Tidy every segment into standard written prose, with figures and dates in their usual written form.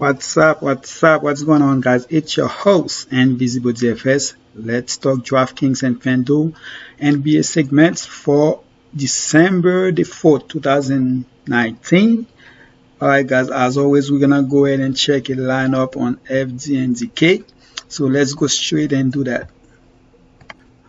What's up? What's up? What's going on, guys? It's your host, Invisible DFS. Let's talk DraftKings and Fanduel NBA segments for December the 4th, 2019. All right, guys, as always, we're going to go ahead and check a lineup on FD and DK. So let's go straight and do that.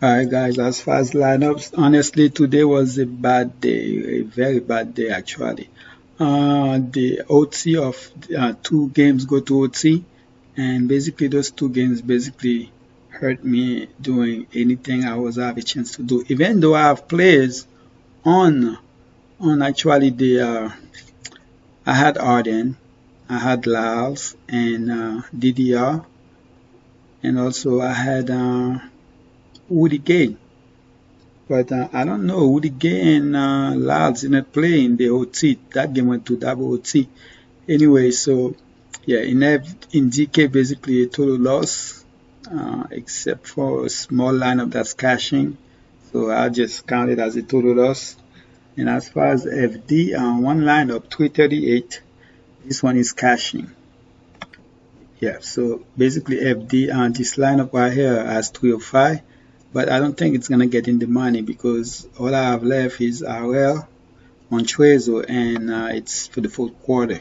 All right, guys, as far as lineups, honestly, today was a bad day, a very bad day, actually. The OT of two games go to OT, and basically those two games basically hurt me doing anything I was have a chance to do. Even though I have players on actually the I had Arden, I had Lyles and DDR, and also I had Woody Gay. But I don't know, Woody Gay and Lyles didn't play in the OT. That game went to double OT. Anyway, so yeah, in DK basically a total loss, except for a small lineup that's cashing. So I'll just count it as a total loss. And as far as FD, one lineup, 338. This one is cashing. Yeah, so basically FD, this lineup right here has 305. But I don't think it's going to get in the money because all I have left is RL on Trezor, and it's for the fourth quarter.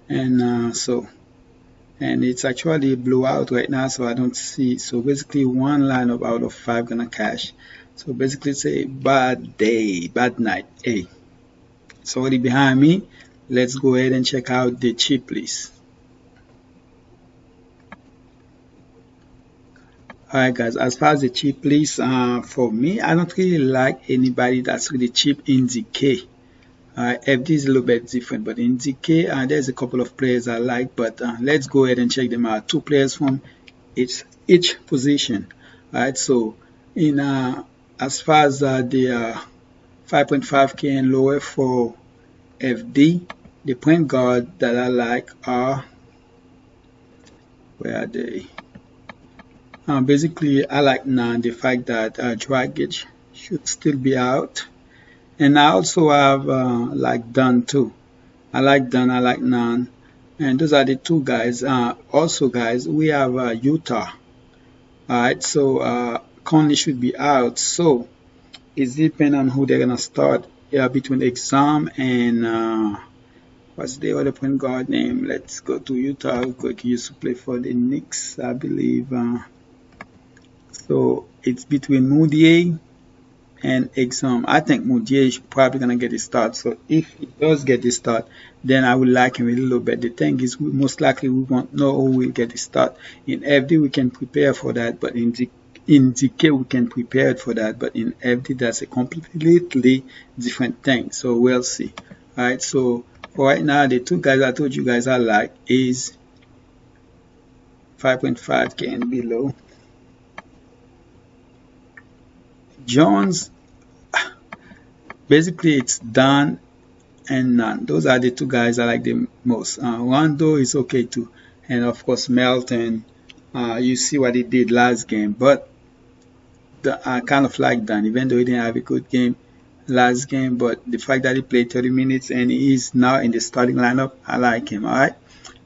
And and it's actually a blowout right now, so I don't see. So basically one lineup out of 5 going to cash. So basically it's a bad day, bad night. Hey, it's already behind me. Let's go ahead and check out the cheap list. Alright, guys, as far as the cheap list, for me, I don't really like anybody that's really cheap in DK. FD is a little bit different, but in DK, there's a couple of players I like, but let's go ahead and check them out. 2 players from each position. Alright, so in as far as the 5.5k and lower for FD, the point guard that I like are, where are they? Basically, I like Nan, the fact that Dragic should still be out. And I also have like Dunn too. I like Dunn, I like Nan. And those are the 2 guys. Also, guys, we have Utah. Alright, so Conley should be out. So it's depending on who they're going to start between Exam and what's the other point guard name? Let's go to Utah real quick. He used to play for the Knicks, I believe. So it's between Moutier and Exum. I think Moutier is probably going to get a start. So if he does get the start, then I would like him a little bit. The thing is, most likely we won't know who will get the start. In FD, we can prepare for that, but in DK, we can prepare for that. But in FD, that's a completely different thing. So we'll see. All right, so for right now, the 2 guys I told you guys I like is 5.5k and below. Jones, basically it's Dunn and Nunn. Those are the 2 guys I like the most. Rondo is okay too, and of course Melton. You see what he did last game, but I kind of like Dunn, even though he didn't have a good game last game. But the fact that he played 30 minutes and he is now in the starting lineup, I like him. All right,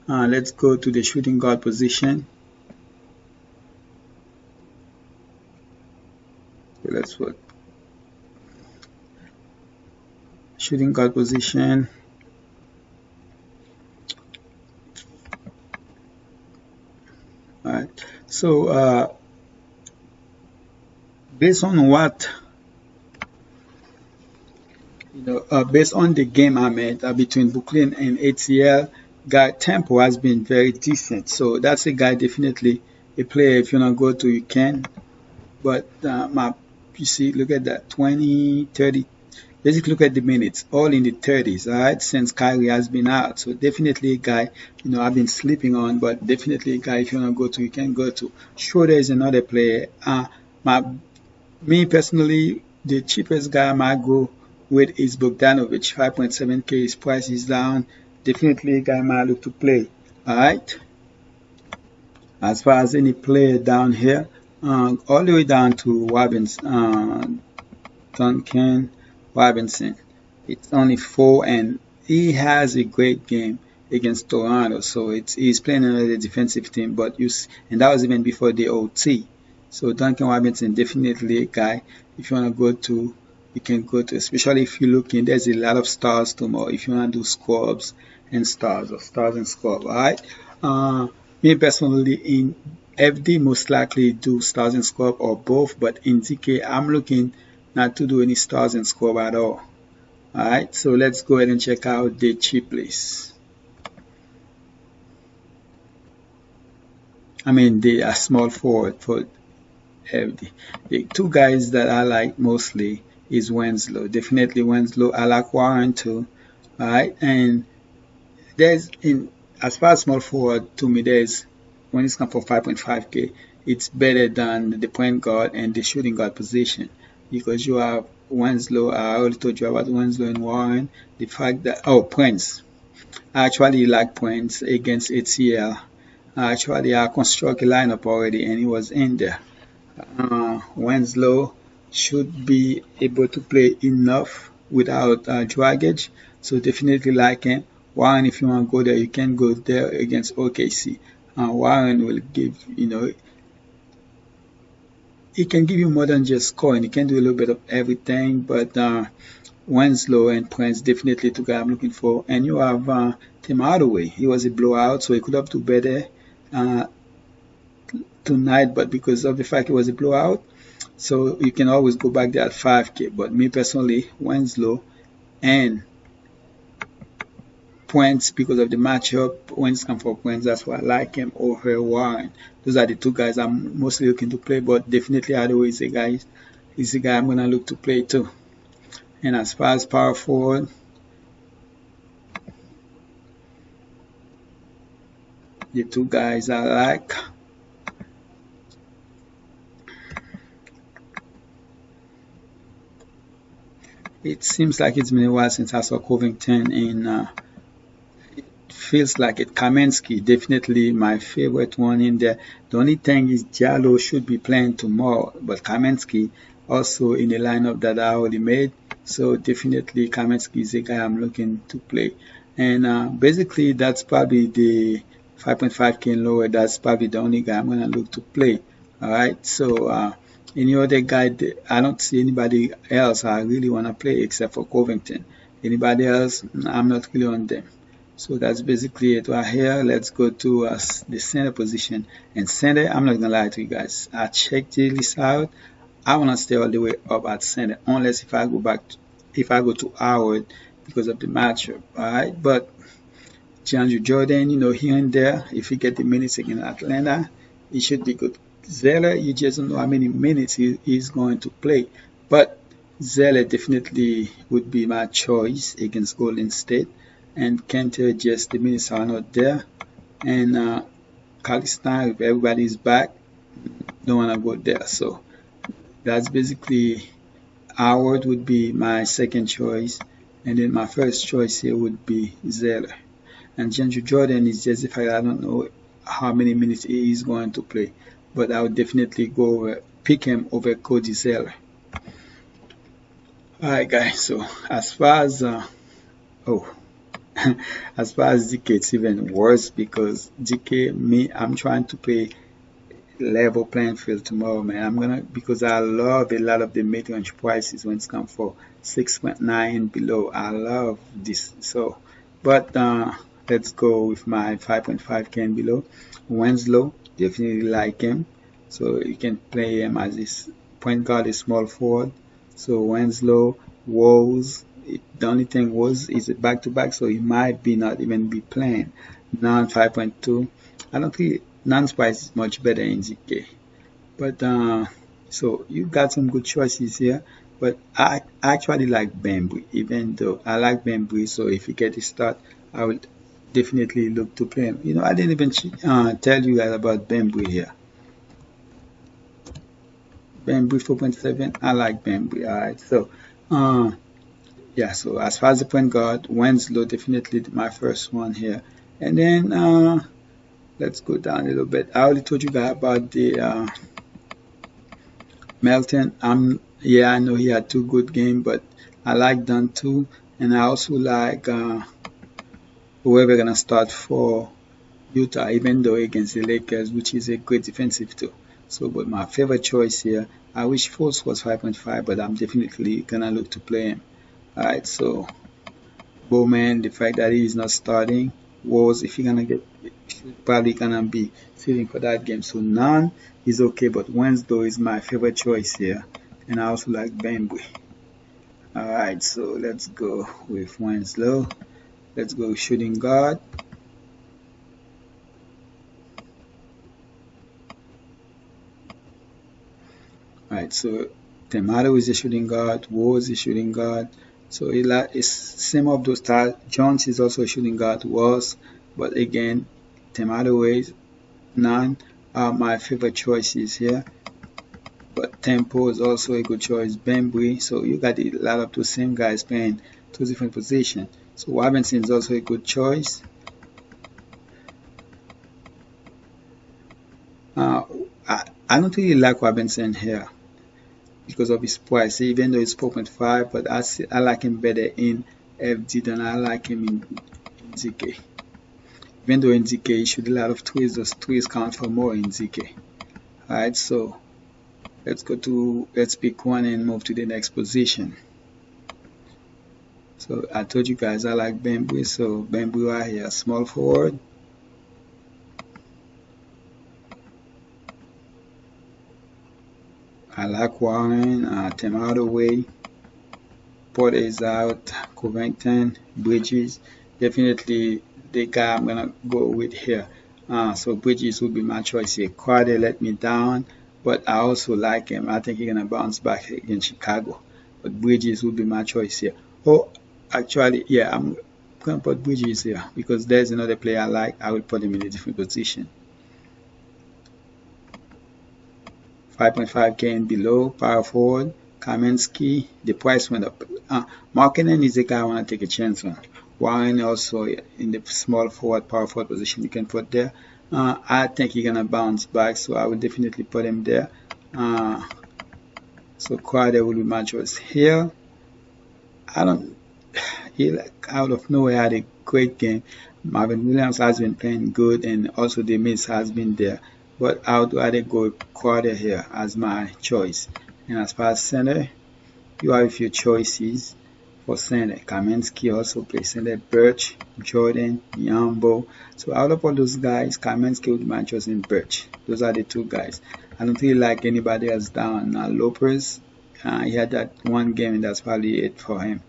let's go to the shooting guard position. Let's work shooting guard position. All right, so based on what based on the game I made between Brooklyn and ATL, guy tempo has been very decent. So that's a guy, definitely a player. If you want to go to, you can. But you see, look at that, 20, 30. Basically, look at the minutes, all in the 30s, all right, since Kyrie has been out. So definitely a guy, I've been sleeping on, but definitely a guy, if you want to go to, you can go to. Schroeder is another player. Me personally, the cheapest guy I might go with is Bogdanovich. 5.7k, his price is down. Definitely a guy I might look to play, all right. As far as any player down here, all the way down to Robinson, Duncan Robinson. It's only 4, and he has a great game. against Toronto. So he's playing another defensive team, but and that was even before the OT. So Duncan Robinson definitely a guy. If you want to go to, you can go to, especially if you're looking. There's a lot of stars tomorrow. If you want to do squabs and stars or stars and squab, all right. Me personally in FD most likely do stars and squab or both, but in DK I'm looking not to do any stars and squab at all. Alright, so let's go ahead and check out the cheap list. I mean the small forward for FD. The two guys that I like mostly is Winslow. Definitely Winslow. I like Warren too. Alright, and there's in as far as small forward to me there's when it's come for 5.5k it's better than the point guard and the shooting guard position because you have Winslow. I already told you about Winslow and Warren. The fact that Prince, I actually like Prince against ATL. Actually I construct a lineup already and he was in there. Winslow should be able to play enough without draggage, so definitely like him. Warren, if you want to go there, you can go there against OKC. Warren will give, he can give you more than just scoring. He can do a little bit of everything, but Winslow and Prince definitely two guys I'm looking for. And you have Tim Hardaway. He was a blowout, so he could have do better tonight, but because of the fact it was a blowout, so you can always go back there at 5k. But me personally, Winslow and Points because of the matchup. When it's come for points, that's why I like him over Warren. Those are the two guys I'm mostly looking to play, but definitely Hardaway is a guy I'm gonna look to play too. And as far as power forward, the two guys I like, it seems like it's been a while since I saw Covington in feels like it. Kaminsky, definitely my favorite one in there. The only thing is Diallo should be playing tomorrow, but Kaminsky also in the lineup that I already made. So definitely Kaminsky is a guy I'm looking to play. And basically that's probably the 5.5k and lower. That's probably the only guy I'm going to look to play. Alright, so any other guy, I don't see anybody else I really want to play except for Covington. Anybody else, I'm not really on them. So that's basically it right here. Let's go to the center position. And center, I'm not gonna lie to you guys, I checked the list out. I want to stay all the way up at center, unless if I go to Howard because of the matchup. Alright, but DeAndre Jordan, here and there, if he get the minutes against Atlanta, he should be good. Zeller, you just don't know how many minutes he's going to play, but Zeller definitely would be my choice against Golden State. And Kenter, just the minutes are not there. And Kalistine, if everybody is back, don't want to go there. So that's basically Howard would be my second choice. And then my first choice here would be Zeller. And DeAndre Jordan is just the fact I don't know how many minutes he is going to play. But I would definitely pick him over Cody Zeller. Alright guys, so as far as as far as DK, it's even worse because DK, I'm trying to play level playing field tomorrow, man. Because I love a lot of the mid-range prices when it's come for 6.9 and below. I love this. So, but let's go with my 5.5k and below. Winslow, definitely like him. So you can play him as this point guard, a small forward. So Winslow, Wolves. The only thing is it back-to-back, so he might not even be playing. Non 5.2. I don't think Nan's price is much better in ZK. But so you got some good choices here. But I actually like Bembry, even though I like Bembry. So if you get a start, I will definitely look to play him. I didn't even tell you guys about Bembry here. Bembry 4.7. I like Bembry. Alright, so yeah, so as far as the point guard, Winslow definitely my first one here. And then let's go down a little bit. I already told you guys about the Melton. I know he had 2 good games, but I like Dunn too. And I also like whoever gonna start for Utah, even though against the Lakers, which is a great defensive too. So, but my favorite choice here, I wish Fultz was 5.5, but I'm definitely gonna look to play him. Alright, so Bowman, the fact that he is not starting was, if you're gonna get, probably gonna be sitting for that game. So none is okay, but Winslow is my favorite choice here, and I also like Bembry. Alright, so let's go with Winslow. Let's go shooting guard. Alright, so Tomato is a shooting guard, Wars is a shooting guard. So it's same of those styles. Jones is also a shooting guard, was, but again, Tomato is none are my favorite choices here. But Tempo is also a good choice. Bembry, so you got a lot of those same guys playing two different positions. So Robinson is also a good choice. I don't really like Robinson here because of his price, even though it's 4.5, but I like him better in FD than I like him in ZK. Even though in ZK he should a lot of threes, those threes count for more in ZK. Alright, so let's pick one and move to the next position. So I told you guys I like Bembry, so Bembry right here, small forward. I like Warren, Tomato way. Porter is out, Covington, Bridges, definitely the guy I'm gonna go with here. So Bridges would be my choice here. Carter let me down, but I also like him. I think he's gonna bounce back against Chicago. But Bridges would be my choice here. Oh, actually, yeah, I'm gonna put Bridges here because there's another player I like. I will put him in a different position. 5.5K and below, power forward, Kaminsky, the price went up. Markkanen is the guy I want to take a chance on. Warren also in the small forward, power forward position you can put there. I think he's gonna bounce back, so I would definitely put him there. So Crowder will be my choice here. He like out of nowhere had a great game. Marvin Williams has been playing good, and also the miss has been there. But I would rather go with Crowder here as my choice. And as far as center, you have a few choices for center. Kaminsky also plays center, Birch, Jordan, Yambo. So out of all those guys, Kaminsky would be my choice in Birch. Those are the two guys. I don't really like anybody else down. Lopez, he had that one game and that's probably it for him.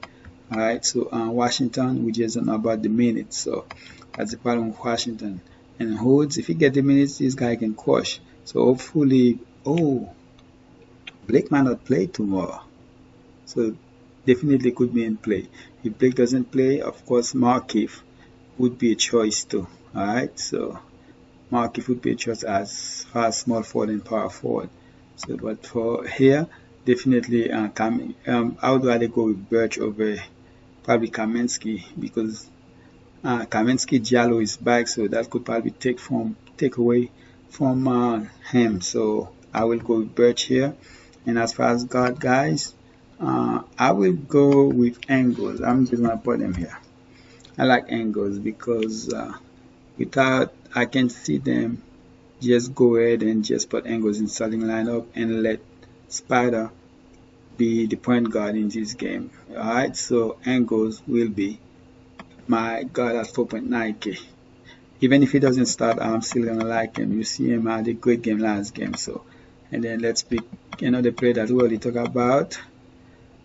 Alright, so Washington, we just don't know about the minutes. So that's the problem with Washington. And Hoods, if he get the minutes, this guy can crush. So hopefully, Blake might not play tomorrow. So definitely could be in play. If Blake doesn't play, of course, Markieff would be a choice too. Alright, so Markieff would be a choice as far as small forward and power forward. So, but for here, definitely, I would rather go with Birch over probably Kaminsky because Kaminsky Diallo is back, so that could probably take away from him. So I will go with Birch here. And as far as guard guys, I will go with Angles. I'm just gonna put them here. I like Angles because without I can see them just go ahead and just put Angles in starting lineup and let Spider be the point guard in this game. Alright, so Angles will be my guard at 4.9K. Even if he doesn't start, I'm still gonna like him. You see him had a great game last game. So, and then let's pick another player that we already talked about.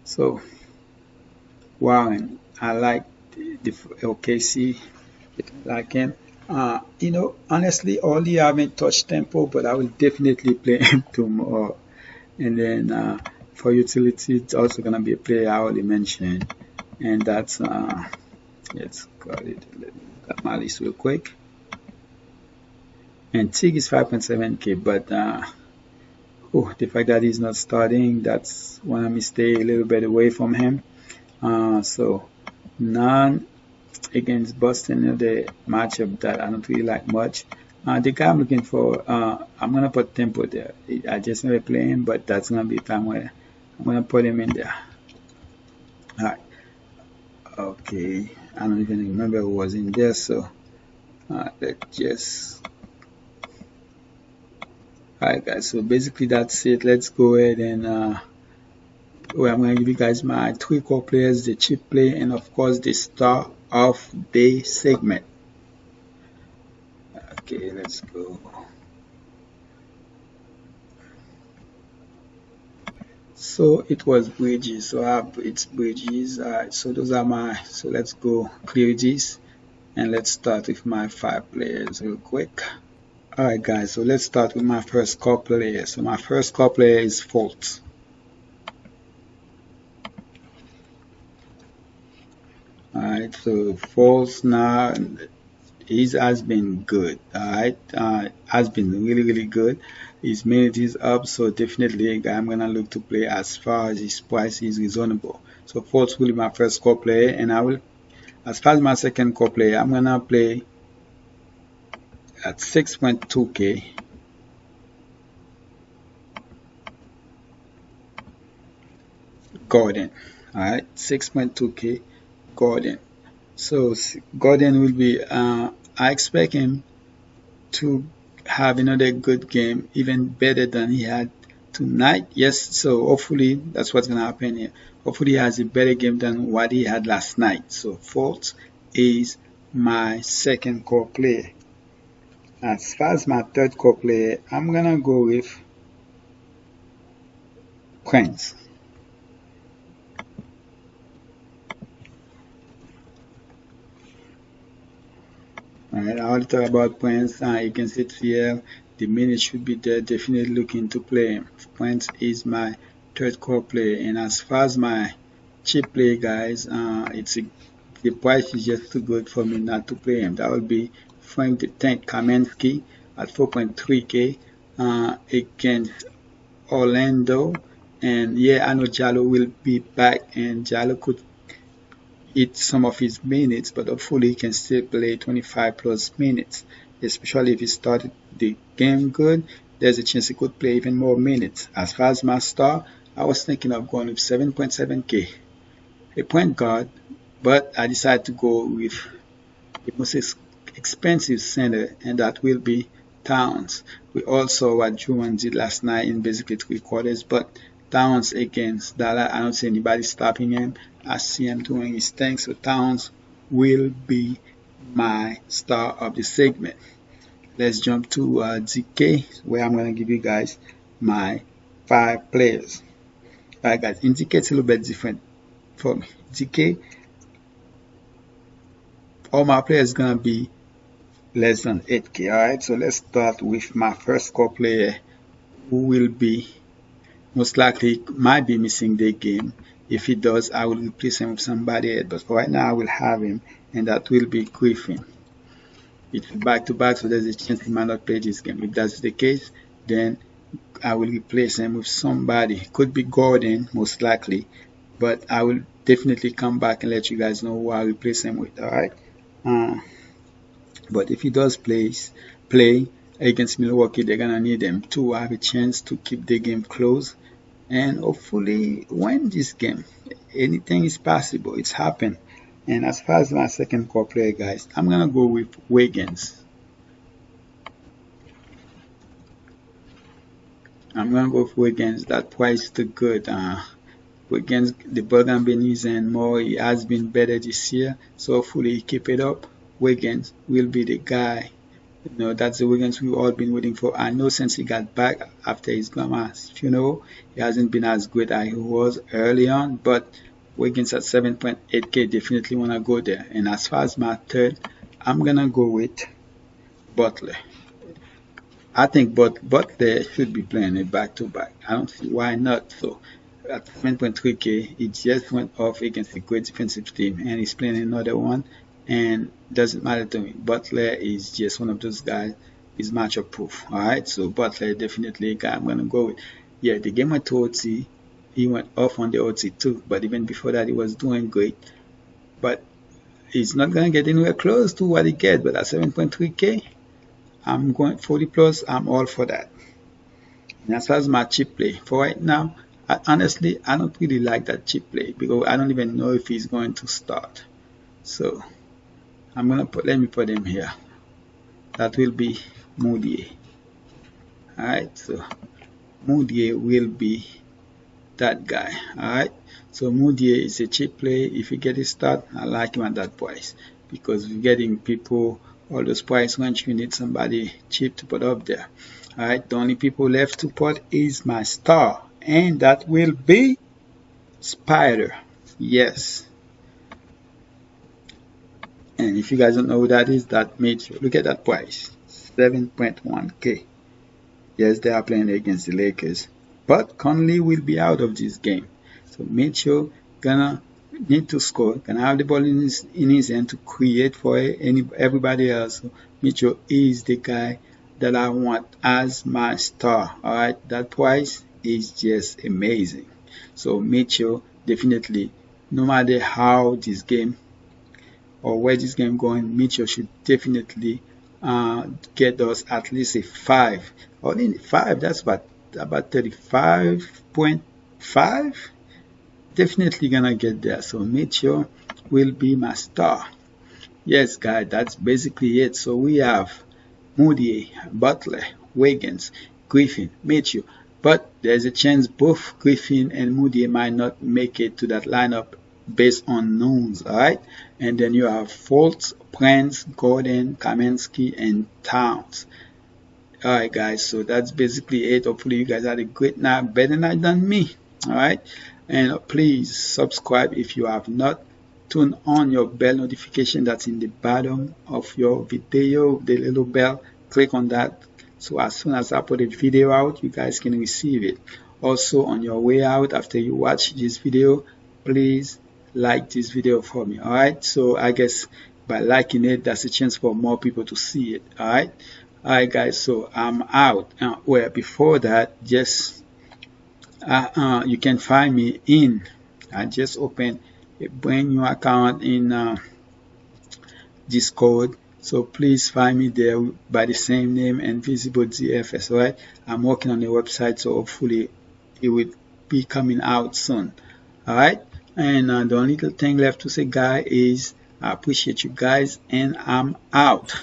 So, Warren, I like the OKC, like him. Honestly, only haven't touched Tempo, but I will definitely play him tomorrow. And then for utility, it's also gonna be a player I already mentioned, and that's let's call it. Let me look at my list real quick. And Tig is 5.7K, but the fact that he's not starting, that's why I stay a little bit away from him. So none against Boston, the matchup that I don't really like much. The guy I'm looking for, I'm gonna put Tempo there. I just never play him, but that's gonna be the time where I'm gonna put him in there. Alright. Okay, I don't even remember who was in there, so let's just. Alright, guys, so basically that's it. Let's go ahead and I'm going to give you guys my three core players, the chip play, and of course the star of the segment. Okay, let's go. So it was Bridges. So it's Bridges. Alright, so those are my. So let's go clear this and let's start with my 5 players real quick. Alright, guys, so let's start with my first core player. So my first core player is Fultz. Alright, so Fultz now. He has been good, alright, has been really good. His minute is up, so definitely I'm gonna look to play as far as his price is reasonable. So Fultz will be my first core player, and I will, as far as my second core player, I'm gonna play at 6.2k. Gordon, alright, 6.2k Gordon. So Gordon will be, I expect him to have another good game, even better than he had tonight. Yes, so hopefully that's what's going to happen here. Hopefully he has a better game than what he had last night. So Fultz is my second core player. As far as my third core player, I'm going to go with Prince. Alright, I want to talk about Prince. You can see it here. The minute should be there. Definitely looking to play him. Prince is my third core player. And as far as my cheap play, guys, the price is just too good for me not to play him. That would be Frank the Tank Kaminsky at 4.3k against Orlando. And yeah, I know Jallo will be back, and Jallo could eat some of his minutes, but hopefully he can still play 25 plus minutes, especially if he started the game good. There's a chance he could play even more minutes. As far as my star, I was thinking of going with 7.7k, a point guard, but I decided to go with the most expensive center, and that will be Towns. We all saw what Drummond did last night in basically 3 quarters, but Towns against Dallas, I don't see anybody stopping him. I see him doing his thing, so Towns will be my star of the segment. Let's jump to DK, where I'm going to give you guys my 5 players. Alright, guys, in DK it's a little bit different for me. DK, all my players going to be less than 8k. Alright, so let's start with my first core player, who will be most likely might be missing the game. If he does, I will replace him with somebody else, but for right now I will have him, and that will be Griffin. It's back to back, so there's a chance he might not play this game. If that's the case, then I will replace him with somebody. Could be Gordon, most likely, but I will definitely come back and let you guys know who I replace him with. Alright, but if he does play against Milwaukee, they're gonna need him to have a chance to keep the game close and hopefully win this game. Anything is possible. It's happened. And as far as my second core player, guys, I'm gonna go with Wiggins. I'm gonna go with Wiggins. That price is too good. Wiggins, the ball I've been using more. He has been better this year, so hopefully he keep it up. Wiggins will be the guy. You know, that's the Wiggins we've all been waiting for. I know since he got back after his grandma's funeral, he hasn't been as good as he was early on, but Wiggins at 7.8k, definitely want to go there. And as far as my third, I'm going to go with Butler. I think Butler should be playing a back-to-back. I don't see why not. So at 7.3k, he just went off against a great defensive team, and he's playing another one. And doesn't matter to me. Butler is just one of those guys. He's matchup proof. Alright, so Butler definitely a guy I'm gonna go with. Yeah, the game went to OT. He went off on the OT too, but even before that he was doing great. But he's not gonna get anywhere close to what he gets. But at 7.3k, I'm going 40 plus. I'm all for that. And as far as my cheap play, for right now, Honestly, I don't really like that chip play because I don't even know if he's going to start. So let me put him here. That will be Moutier. Alright, so Moutier will be that guy. Alright, so Moutier is a cheap play. If you get a start, I like him at that price because you're getting people all those price range. You need somebody cheap to put up there. Alright, the only people left to put is my star, and that will be Spider. Yes. And if you guys don't know who that is, that Mitchell. Look at that price, 7.1k. Yes, they are playing against the Lakers, but Conley will be out of this game. So Mitchell gonna need to score, gonna have the ball in his hand to create for everybody else. So Mitchell is the guy that I want as my star. All right, that price is just amazing. So Mitchell definitely, no matter how this game or where this game going, Mitchell should definitely get us at least a 5. Only 5, that's about 35.5. Definitely gonna get there. So Mitchell will be my star. Yes, guys, that's basically it. So we have Moutier, Butler, Wiggins, Griffin, Mitchell. But there's a chance both Griffin and Moutier might not make it to that lineup based on knowns, alright? And then you have Fultz, Prince, Gordon, Kaminsky, and Towns. Alright, guys, so that's basically it. Hopefully you guys had a great night, better night than me. Alright, and please subscribe if you have not. Turn on your bell notification that's in the bottom of your video, the little bell. Click on that, so as soon as I put a video out, you guys can receive it. Also, on your way out, after you watch this video, please like this video for me. Alright, so I guess by liking it, that's a chance for more people to see it. Alright, guys, so I'm out. Well, before that, just you can find me I just opened a brand new account in Discord, so please find me there by the same name, Invisible DFS. Alright, I'm working on the website, so hopefully it will be coming out soon. Alright, and the only little thing left to say, guys, is I appreciate you guys, and I'm out.